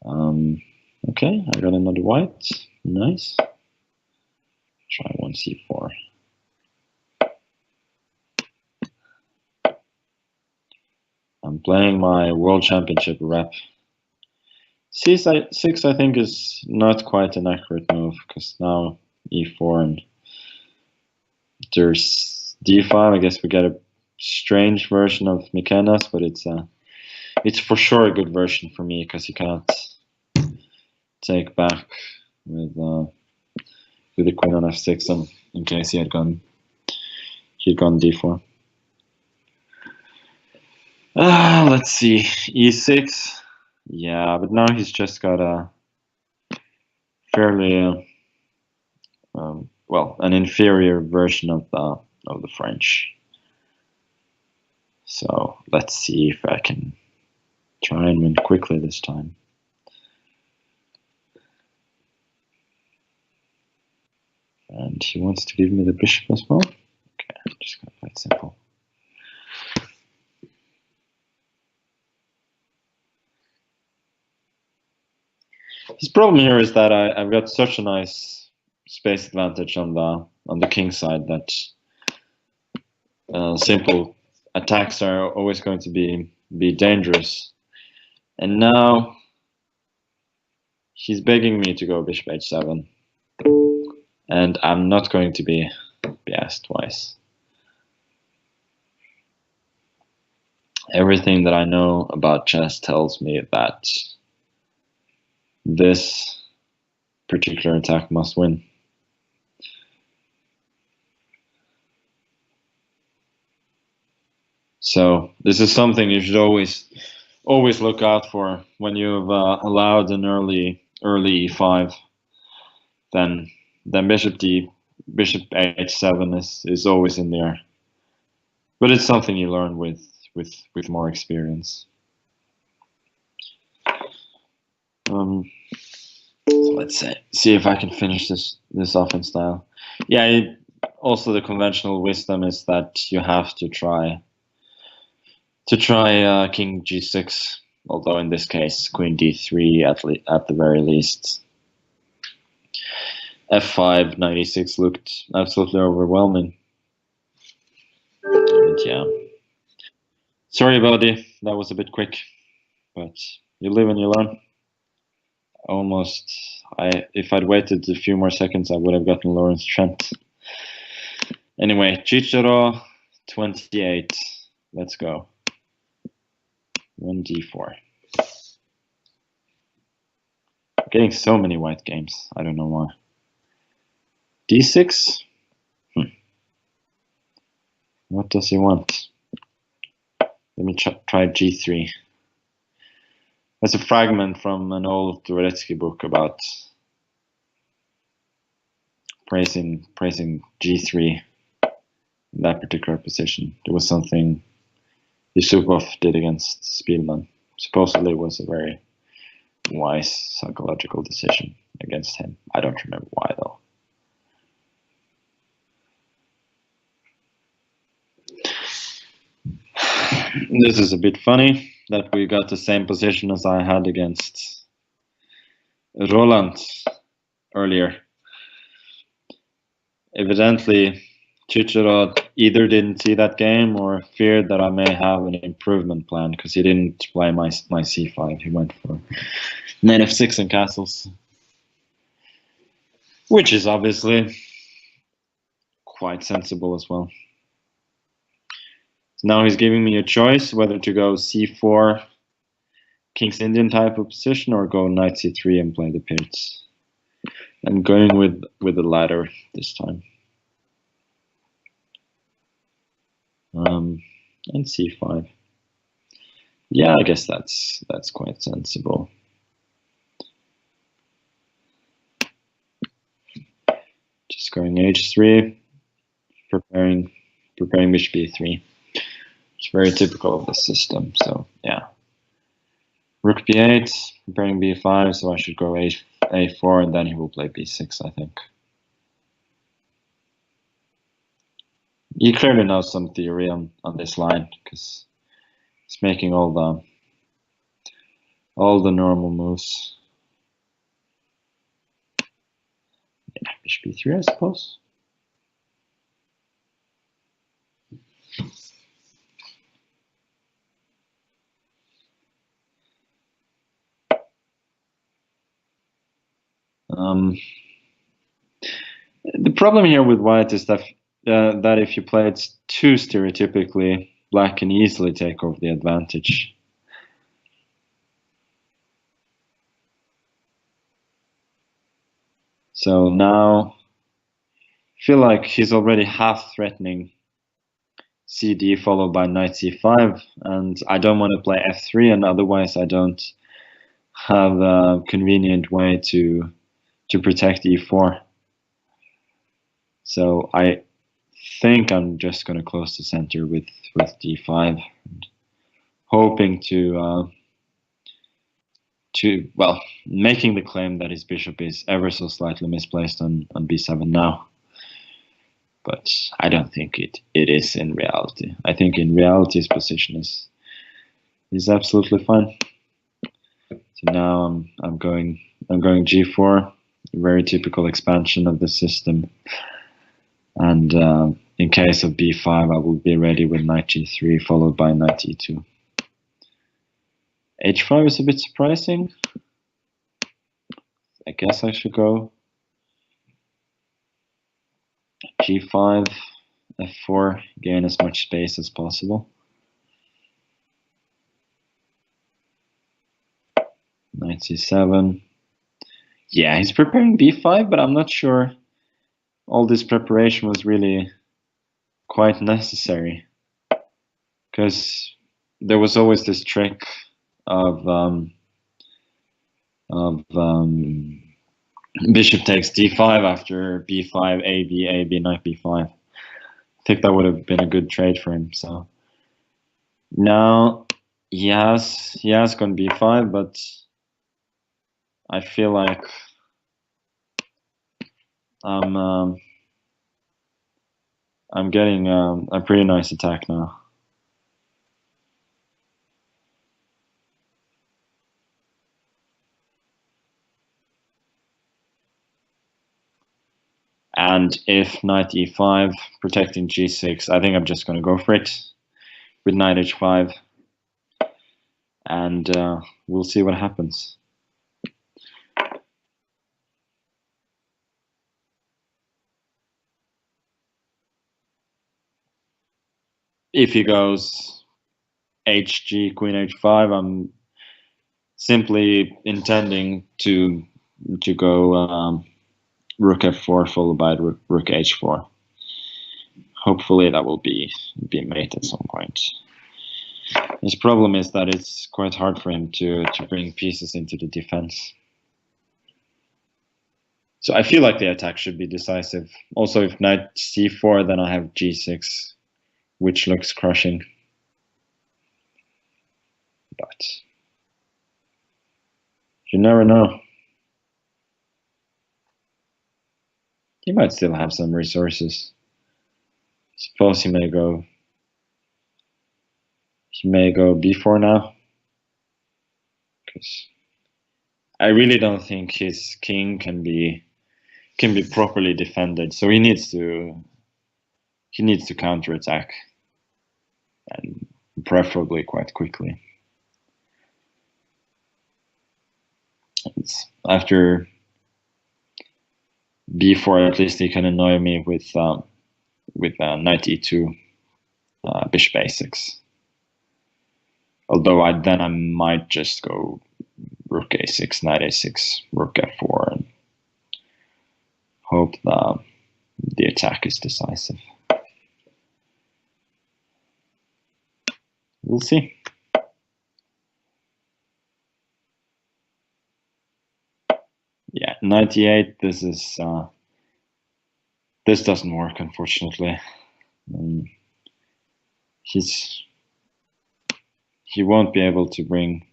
Okay, I got another white. Nice. Try one c4. I'm playing my World Championship rep. c6 I think is not quite an accurate move because now e4 and there's d5. I guess we get a strange version of McKenna's, but it's for sure a good version for me because he cannot take back with the queen on f6, and in case he'd gone d4. Let's see, e6. Yeah, but now he's just got a fairly well, an inferior version of the French. So let's see if I can try and win quickly this time. And he wants to give me the bishop as well. Okay, I'm just gonna play it simple. His problem here is that I've got such a nice space advantage on the king side that simple attacks are always going to be dangerous. And now he's begging me to go bishop h7, and I'm not going to be asked twice. Everything that I know about chess tells me that this particular attack must win. So this is something you should always look out for when you've allowed an early e5. Then bishop h7 is always in there, but it's something you learn with more experience. So let's see if I can finish this off in style. Yeah, also the conventional wisdom is that you have to try king g6, although in this case queen d3 at the very least. f5 96 looked absolutely overwhelming. And yeah, sorry buddy, that was a bit quick, but you live and you learn. If I'd waited a few more seconds, I would have gotten Lawrence Trent. Anyway, Cicero 28. Let's go. 1d4. I'm getting so many white games. I don't know why. d6. What does he want? Let me try g3. There's a fragment from an old Dvoretsky book about praising g3 in that particular position. There was something Yusupov did against Spielman. Supposedly it was a very wise psychological decision against him. I don't remember why though. This is a bit funny that we got the same position as I had against Roland earlier. Evidently, Cicero either didn't see that game or feared that I may have an improvement plan because he didn't play my c5. He went for knight f6 and castles, which is obviously quite sensible as well. So now he's giving me a choice whether to go c4, King's Indian type of position, or go knight c3 and play the pins. I'm going with the latter this time. And c5. Yeah, I guess that's quite sensible. Just going h3, preparing bishop e3. It's very typical of the system. So yeah, rook b8, preparing b5. So I should go a4, and then he will play b6. I think. He clearly knows some theory on this line because he's making all All the normal moves. Yeah, bishop b3, I suppose. The problem here with white is that if you play it too stereotypically, black can easily take over the advantage. So now I feel like he's already half threatening CD followed by knight c5, and I don't want to play f3, and otherwise I don't have a convenient way to protect e4. So I think I'm just going to close the center with d5, hoping to well, making the claim that his bishop is ever so slightly misplaced on b7 now. But I don't think it is in reality. I think in reality his position is absolutely fine. So now I'm going g4, a very typical expansion of the system. And in case of b5, I will be ready with knight g3 followed by knight e2. h5 is a bit surprising. I guess I should go g5, f4, gain as much space as possible. Knight c7. Yeah, he's preparing b5, but I'm not sure all this preparation was really quite necessary, because there was always this trick of bishop takes d5 after b5, a b, knight b5. I think that would have been a good trade for him. So now he has gone b5, but I feel like I'm getting a pretty nice attack now. And if knight e5, protecting g6, I think I'm just going to go for it with knight h5. And we'll see what happens. If he goes hg, queen h5, I'm simply intending to go rook f4 followed by rook h4. Hopefully that will be mate at some point. His problem is that it's quite hard for him to bring pieces into the defense. So I feel like the attack should be decisive. Also, if knight c4, then I have g6, which looks crushing. But you never know. He might still have some resources. Suppose he may go b4 now, because I really don't think his king can be properly defended. So he needs to counterattack, and preferably quite quickly. After b4, at least he can annoy me with knight e2, bishop a6. Although I might just go rook a6, knight a6, rook f4, and hope that the attack is decisive. We'll see. Yeah, 98. This doesn't work, unfortunately. He won't be able to bring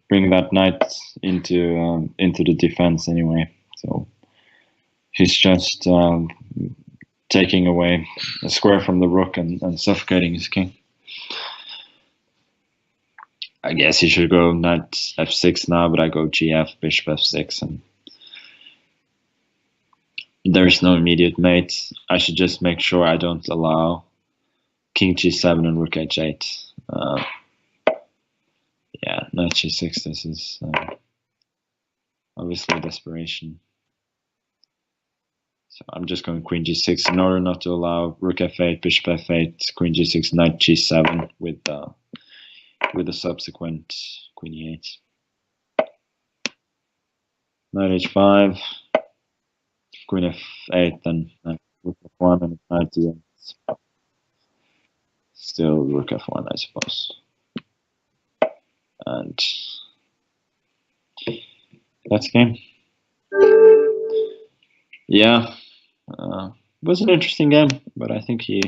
that knight into the defense anyway. So he's just taking away a square from the rook and suffocating his king. I guess he should go knight f6 now, but I go gf, bishop f6, and there's no immediate mate. I should just make sure I don't allow king g7 and rook h8. Yeah, knight g6, this is obviously desperation. So I'm just going queen g6 in order not to allow rook f8, bishop f8, queen g6, knight g7 with the subsequent queen e8. Knight h5, queen f8, then rook f1 and knight d8. Still rook f1, I suppose. And that's game. Yeah, it was an interesting game, but I think he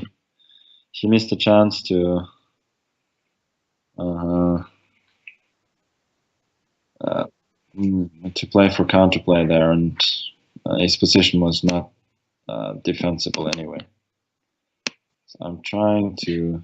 missed a chance to play for counterplay there, and his position was not defensible anyway. So I'm trying to